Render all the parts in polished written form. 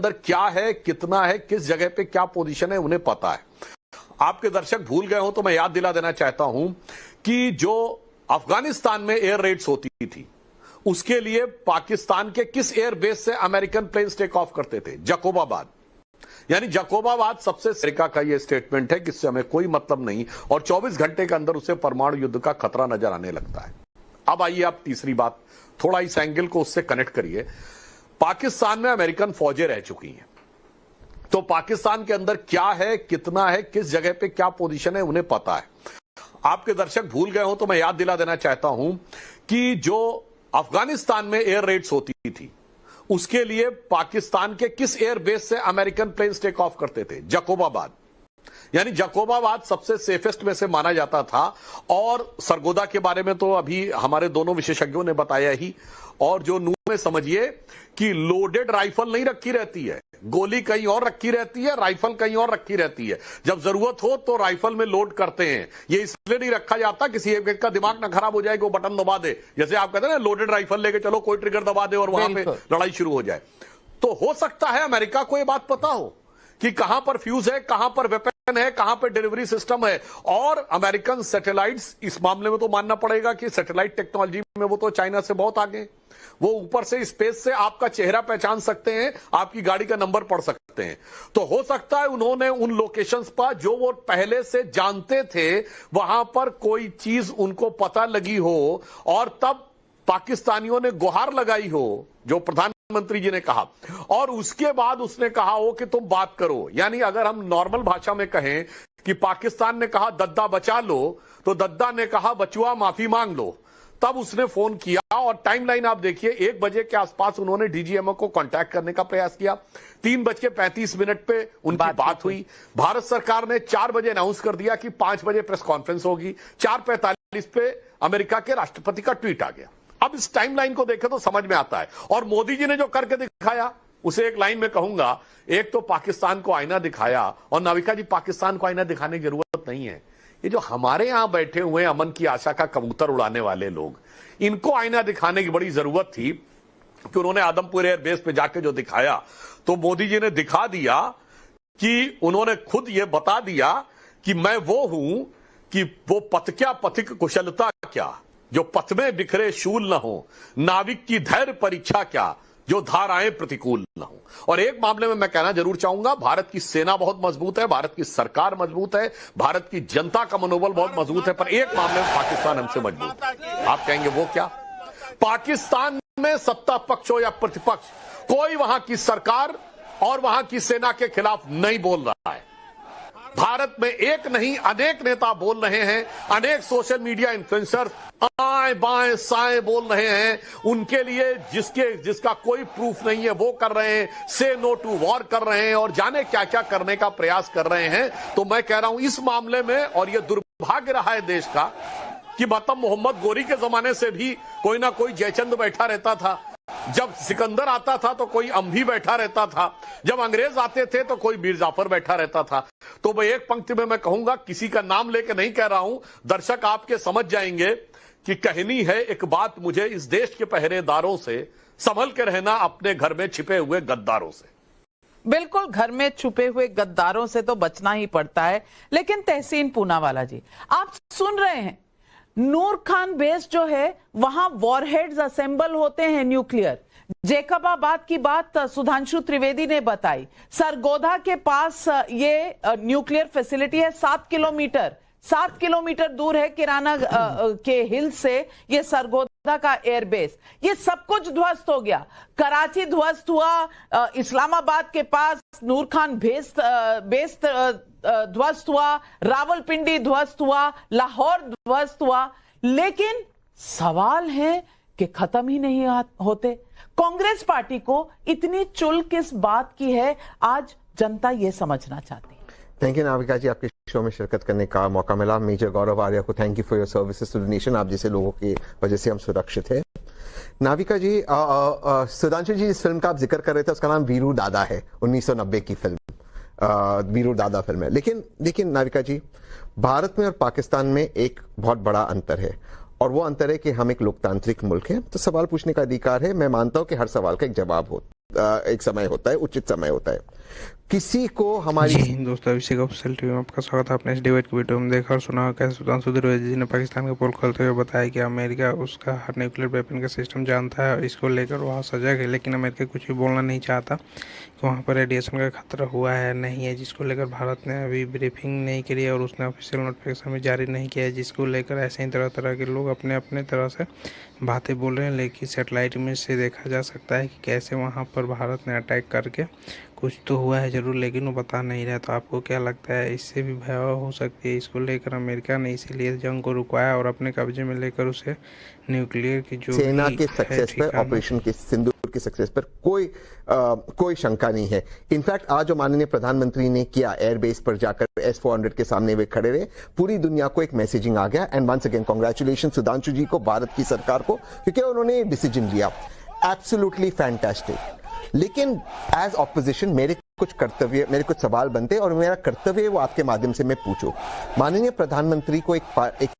अंदर क्या है, कितना है, किस जगह पे क्या पोजीशन है, उन्हें पता है। आपके दर्शक भूल गए हो तो मैं याद दिला देना चाहता हूं कि जो अफगानिस्तान में एयर रेड्स होती थी उसके लिए पाकिस्तान के किस एयर बेस से अमेरिकन प्लेन्स टेक ऑफ करते थे? जकोबाबाद। यानी जकोबाबाद सबसे अमेरिका का यह स्टेटमेंट है कि इससे हमें कोई मतलब नहीं और 24 घंटे के अंदर उसे परमाणु युद्ध का खतरा नजर आने लगता है। अब आइए आप तीसरी बात, थोड़ा इस एंगल को उससे कनेक्ट करिए। पाकिस्तान में अमेरिकन फौजें रह चुकी हैं, तो पाकिस्तान के अंदर क्या है, कितना है, किस जगह पे क्या पोजीशन है, उन्हें पता है। आपके दर्शक भूल गए हो तो मैं याद दिला देना चाहता हूं कि जो अफगानिस्तान में एयर रेड्स होती थी उसके लिए पाकिस्तान के किस एयर बेस से अमेरिकन प्लेन्स टेक ऑफ करते थे? जकोबाबाद। यानी जकोबाबाद सबसे सेफेस्ट में से माना जाता था। और सरगोदा के बारे में तो अभी हमारे दोनों विशेषज्ञों ने बताया ही। और जो नूह में समझिए कि लोडेड राइफल नहीं रखी रहती है, गोली कहीं और रखी रहती है, राइफल कहीं और रखी रहती है। जब जरूरत हो तो राइफल में लोड करते हैं। ये इसलिए नहीं रखा जाता किसी एक व्यक्ति का दिमाग ना खराब हो जाए कि वो बटन दबा दे, जैसे आप कहते हैं ना लोडेड राइफल लेके चलो कोई ट्रिगर दबा दे और वहां पे लड़ाई शुरू हो जाए। तो हो सकता है अमेरिका को यह बात पता हो कि कहां पर फ्यूज है, कहां पर वेपन है, कहां पर डिलीवरी सिस्टम है। और अमेरिकन सैटेलाइट्स, इस मामले में तो मानना पड़ेगा कि सैटेलाइट टेक्नोलॉजी में वो तो चाइना से बहुत आगे। वो ऊपर से स्पेस से आपका चेहरा पहचान सकते हैं, आपकी गाड़ी का नंबर पढ़ सकते हैं। तो हो सकता है उन्होंने उन लोकेशंस पर जो वो पहले से जानते थे वहां पर कोई चीज उनको पता लगी हो और तब पाकिस्तानियों ने गुहार लगाई हो, जो प्रधानमंत्री जी ने कहा, और उसके बाद उसने कहा हो कि तुम बात करो। यानी अगर हम नॉर्मल भाषा में कहें कि पाकिस्तान ने कहा दद्दा बचा लो, तो दद्दा ने कहा बचुआ माफी मांग लो। तब उसने फोन किया और टाइमलाइन आप देखिए, 1 बजे के आसपास उन्होंने डीजीएमओ को कांटेक्ट करने का प्रयास किया। 3:35 पे उनकी बात हुई। भारत सरकार ने 4 बजे अनाउंस कर दिया कि 5 बजे प्रेस कॉन्फ्रेंस होगी। 4:45 पे अमेरिका के राष्ट्रपति का ट्वीट आ गया। अब इस टाइमलाइन को देखें तो समझ में आता है। और मोदी जी ने जो करके दिखाया उसे एक लाइन में कहूंगा, एक तो पाकिस्तान को आईना दिखाया। और नाविका जी, पाकिस्तान को आईना दिखाने की जरूरत नहीं है। ये जो हमारे यहां बैठे हुए अमन की आशा का कबूतर उड़ाने वाले लोग, इनको आईना दिखाने की बड़ी जरूरत थी कि उन्होंने आदमपुर एयरबेस पे जाके जो दिखाया, तो मोदी जी ने दिखा दिया कि उन्होंने खुद ये बता दिया कि मैं वो हूं कि वो पथ क्या पथिक कुशलता क्या, जो पथ में बिखरे शूल न हो, नाविक की धैर्य परीक्षा क्या, जो धाराएं प्रतिकूल न हो। और एक मामले में मैं कहना जरूर चाहूंगा, भारत की सेना बहुत मजबूत है, भारत की सरकार मजबूत है, भारत की जनता का मनोबल बहुत मजबूत है, पर एक मामले में पाकिस्तान हमसे मजबूत है। आप कहेंगे वो क्या? पाकिस्तान में सत्ता पक्ष हो या प्रतिपक्ष, कोई वहां की सरकार और वहां की सेना के खिलाफ नहीं बोल रहा है। भारत में एक नहीं अनेक नेता बोल रहे हैं, अनेक सोशल मीडिया इन्फ्लुएंसर आए बाएं साएं बोल रहे हैं। उनके लिए जिसका कोई प्रूफ नहीं है वो कर रहे हैं, से नो टू वॉर कर रहे हैं और जाने क्या क्या करने का प्रयास कर रहे हैं। तो मैं कह रहा हूं इस मामले में, और यह दुर्भाग्य रहा है देश का कि मतलब मोहम्मद गोरी के जमाने से भी कोई ना कोई जयचंद बैठा रहता था। जब सिकंदर आता था तो कोई अंभी बैठा रहता था, जब अंग्रेज आते थे तो कोई मीर जाफर बैठा रहता था। तो मैं एक पंक्ति में मैं कहूंगा, किसी का नाम लेके नहीं कह रहा हूं, दर्शक आपके समझ जाएंगे कि कहनी है एक बात मुझे इस देश के पहरेदारों से, संभल के रहना अपने घर में छिपे हुए गद्दारों से। बिल्कुल, घर में छुपे हुए गद्दारों से तो बचना ही पड़ता है। लेकिन तहसीन पूनावाला जी, आप सुन रहे हैं, नूर खान बेस जो है वहां वॉरहेड्स असेंबल होते हैं न्यूक्लियर। जेकबाबाद की बात सुधांशु त्रिवेदी ने बताई। सरगोधा के पास ये न्यूक्लियर फैसिलिटी है। 7 किलोमीटर दूर है किराना के हिल से ये सरगोधा का एयरबेस। ये सब कुछ ध्वस्त हो गया। कराची ध्वस्त हुआ, इस्लामाबाद के पास नूर खान बेस ध्वस्त हुआ, रावलपिंडी ध्वस्त हुआ, लाहौर ध्वस्त हुआ। लेकिन सवाल है कि खत्म ही नहीं होते। कांग्रेस पार्टी को इतनी चुल किस बात की है, आज जनता यह समझना चाहती है। थैंक यू नाविका जी, आपके शो में शिरकत करने का मौका मिला। मेजर गौरव आर्या को thank you for your services to the nation. आप जैसे लोगों की वजह से हम सुरक्षित हैं। नाविका जी, सुधांशु जी, इस फिल्म का आप जिक्र कर रहे थे, उसका नाम वीरू दादा है, 1990 की फिल्म वीरू दादा फिल्म है। लेकिन नाविका जी, भारत में और पाकिस्तान में एक बहुत बड़ा अंतर है, और वो अंतर है कि हम एक लोकतांत्रिक मुल्क हैं, तो सवाल पूछने का अधिकार है। मैं मानता हूं कि हर सवाल का एक जवाब हो। एक समय होता है, उचित समय होता है। किसी को हमारी जी दोस्तों, अभिषेक ऑफिशियल टीवी में आपका स्वागत है। आपने इस डिबेट की वीडियो में देखा और सुना कैसे सुधांशु त्रिवेदी जी ने पाकिस्तान का पोल खोलते हुए बताया कि अमेरिका उसका हर न्यूक्लियर वेपन का सिस्टम जानता है और इसको लेकर वहाँ सजग है, लेकिन अमेरिका कुछ भी बोलना नहीं चाहता कि वहाँ पर रेडिएशन का खतरा हुआ है नहीं है, जिसको लेकर भारत ने अभी ब्रीफिंग नहीं करी है और उसने ऑफिशियल नोटिफिकेशन भी जारी नहीं किया है, जिसको लेकर ऐसे ही तरह तरह के लोग अपने अपने तरह से बातें बोल रहे हैं। लेकिन सेटेलाइट इमेज से देखा जा सकता है कि कैसे वहाँ पर भारत ने अटैक करके कुछ तो हुआ है ज़रूर, लेकिन वो बता नहीं रहा। तो आपको क्या लगता है, इससे भी भयावह हो सकती है? इसको लेकर अमेरिका ने इसीलिए जंग को रुकवाया और अपने कब्जे में लेकर उसे न्यूक्लियर की जो सेना भी के है सक्सेस पर, ठिकाना ऑपरेशन के सिंदूर की सक्सेस पर कोई शंका नहीं है। इनफैक्ट आज जो माननीय प्रधानमंत्री ने किया, एयरबेस पर जाकर S-400 के सामने वे खड़े रहे, पूरी दुनिया को एक मैसेजिंग आ गया। And once again congratulation Sudhanshu ji को, भारत की सरकार को, क्योंकि उन्होंने डिसीजन लिया। Absolutely fantastic. लेकिन एज ऑपोजिशन मेरे कुछ सवाल बनते और मेरा कर्तव्य वो आपके माध्यम से मैं पूछूं। माननीय प्रधानमंत्री को एक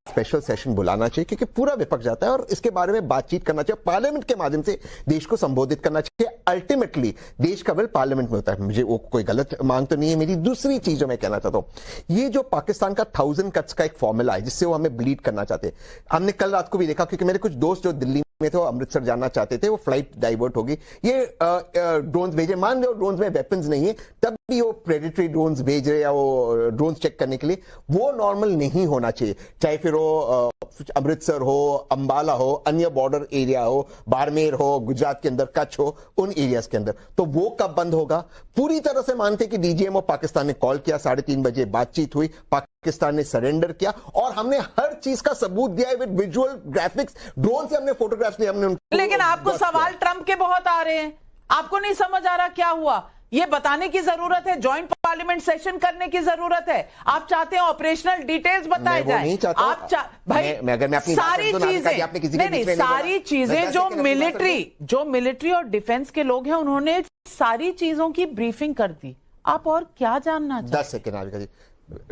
स्पेशल सेशन बुलाना चाहिए, क्योंकि पूरा विपक्ष जाता है और इसके बारे में बातचीत करना चाहिए, पार्लियामेंट के माध्यम से देश को संबोधित करना चाहिए। अल्टीमेटली देश का बल पार्लियामेंट में होता है। मुझे वो कोई गलत मांग तो नहीं है। मेरी दूसरी चीज जो मैं कहना चाहता हूं, ये जो पाकिस्तान का 1000 कट्स का एक फॉर्मूला है जिससे वो हमें ब्लीड करना चाहते हैं, हमने कल रात को भी देखा, क्योंकि मेरे कुछ दोस्त जो दिल्ली में थे वो अमृतसर जाना चाहते थे, वो फ्लाइट डाइवर्ट होगी। ये ड्रोन्स भेजे, मान लो ड्रोन्स में वेपन्स नहीं है, तब भी वो प्रेडेटरी ड्रोन्स भेज रहे या वो ड्रोन्स चेक करने के लिए, वो नॉर्मल नहीं होना चाहिए। चाहे फिर वो अमृतसर हो, अंबाला हो, अन्य बॉर्डर एरिया हो, बाड़मेर हो, गुजरात के अंदर कच्छ हो, उन एरियाज के अंदर, तो वो कब बंद होगा? पूरी तरह से मानते कि डीजीएम और पाकिस्तान ने कॉल किया, 3:30 बजे बातचीत हुई, पाकिस्तान ने सरेंडर किया और हमने हर चीज का सबूत दिया है विद विजुअल ग्राफिक्स, ड्रोन से हमने फोटोग्राफ्स लिए, हमने उनको। लेकिन आपको सवाल ट्रंप के बहुत आ रहे हैं, आपको नहीं समझ आ रहा क्या हुआ? ये बताने की जरूरत है, जॉइंट पार्लियामेंट सेशन करने की जरूरत है। आप चाहते हैं ऑपरेशनल डिटेल्स बताए जाए? नहीं चाहता। आप भाई अगर मैं अपनी सारी चीजें नहीं, सारी चीजें जो मिलिट्री और डिफेंस के लोग हैं उन्होंने सारी चीजों की ब्रीफिंग कर दी। आप और क्या जानना चाहते? 10 सेकेंड नाविका जी,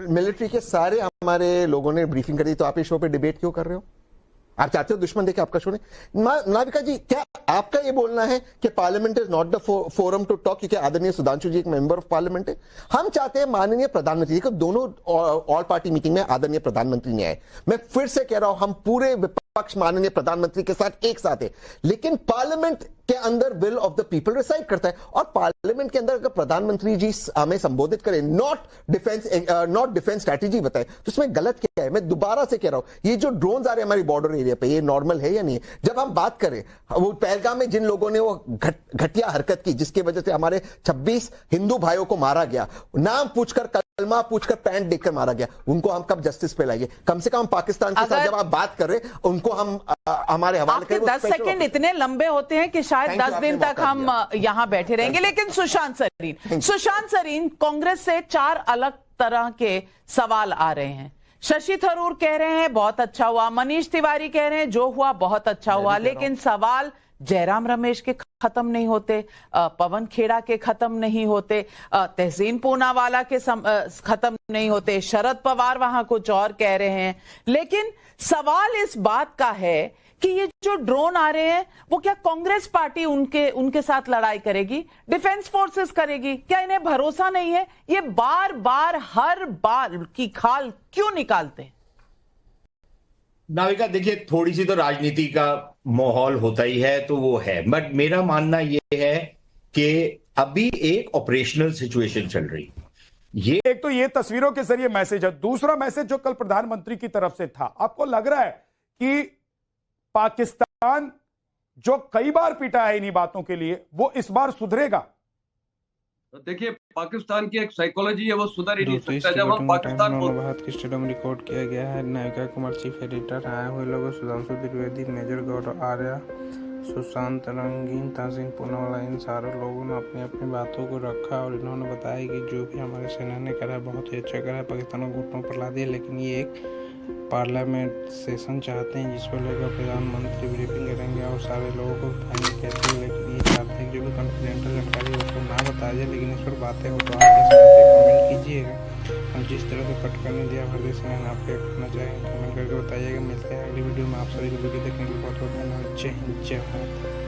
मिलिट्री के सारे हमारे लोगों ने ब्रीफिंग कर दी, तो आप इस शो पे डिबेट क्यों कर रहे हो? आप चाहते हो दुश्मन देखे आपका शो ने? नाविका जी, क्या आपका ये बोलना है कि parliament is not the forum to talk, क्योंकि आदरणीय सुधांशु जी एक मेंबर ऑफ पार्लियामेंट है? हम चाहते हैं माननीय प्रधानमंत्री को, दोनों ऑल पार्टी मीटिंग में आदरणीय प्रधानमंत्री ने आए। मैं फिर से कह रहा हूं, हम पूरे विपक्ष माननीय प्रधानमंत्री के साथ एक साथ है, लेकिन पार्लियामेंट के अंदर will of the people reside करता है। और पार्लियामेंट के अंदर अगर प्रधानमंत्री जी हमें संबोधित करें, नॉट डिफेंस स्ट्रैटेजी बताए, तो इसमें गलत क्या है? मैं दोबारा से कह रहा हूं, ये जो ड्रोन्स आ रहे हैं हमारी बॉर्डर एरिया पे, ये नॉर्मल है या नहीं है? जब हम बात करें वो पहलगाम में जिन लोगों ने वो घटिया हरकत की, जिसकी वजह से हमारे 26 हिंदू भाइयों को मारा गया, नाम पूछकर, कलमा पूछकर, पैंट देखकर मारा गया, उनको हम कब जस्टिस पे लाएंगे? कम से कम पाकिस्तान के साथ जब आप बात कर रहे, उनको हम हमारे हवाले करें। 10 सेकंड इतने लंबे होते हैं कि शायद 10 दिन तक हम यहां बैठे रहेंगे। लेकिन सुशांत सरीन, कांग्रेस से 4 अलग तरह के सवाल आ रहे हैं। शशि थरूर कह रहे हैं बहुत अच्छा हुआ, मनीष तिवारी कह रहे हैं जो हुआ बहुत अच्छा हुआ, लेकिन सवाल जयराम रमेश के खत्म नहीं होते, पवन खेड़ा के खत्म नहीं होते, तहसीन पूनावाला के खत्म नहीं होते, शरद पवार वहां कुछ और कह रहे हैं। लेकिन सवाल इस बात का है कि ये जो ड्रोन आ रहे हैं वो क्या कांग्रेस पार्टी उनके साथ लड़ाई करेगी, डिफेंस फोर्सेस करेगी? क्या इन्हें भरोसा नहीं है? ये बार बार हर बार की खाल क्यों निकालते हैं? नाविका देखिए, थोड़ी सी तो राजनीति का माहौल होता ही है, तो वो है, बट मेरा मानना ये है कि अभी एक ऑपरेशनल सिचुएशन चल रही है। ये एक तो ये तस्वीरों के जरिए मैसेज है, दूसरा मैसेज जो कल प्रधानमंत्री की तरफ से था, आपको लग रहा है कि पाकिस्तान जो कई बार पीटा है इन्हीं बातों के लिए, वो इस बार सुधरेगा? तो देखिए, पाकिस्तान की एक साइकोलॉजी है, वो सुधर ही नहीं सकता। जब हम पाकिस्तान भारत की स्टेडियम रिकॉर्ड किया गया है। नायिका कुमार, चीफ एडिटर, आए हुए लोगों सुधांशु त्रिवेदी, मेजर गौरव आर्या, सुशांत रंगीन, तहसीन पूनावाला, इन सारे लोगों ने अपनी अपनी बातों को रखा और इन्होंने बताया कि जो भी हमारी सेना ने करा बहुत ही अच्छा करा, पाकिस्तान को घुटनों पर ला दिया। लेकिन ये एक पार्लियामेंट सेशन चाहते हैं जिसको लेकर प्रधानमंत्री ब्रीफिंग करेंगे और सारे लोगों को बताएंगे कैसे। लेकिन ये चाहते हैं कि जो भी कॉन्फिडेंशियल जानकारी है उसको ना बताया जाए, लेकिन इस पर बातें हो तो आप कैसे कमेंट कीजिएगा और जिस तरह से कट करने दिया भारतीय सेना आप क्या करना चाहेंगे कमेंट करके बताइएगा। मिलते हैं अगली वीडियो में। आप सभी को वीडियो देखने के लिए बहुत बहुत धन्यवाद। जय हिंद, जय भारत।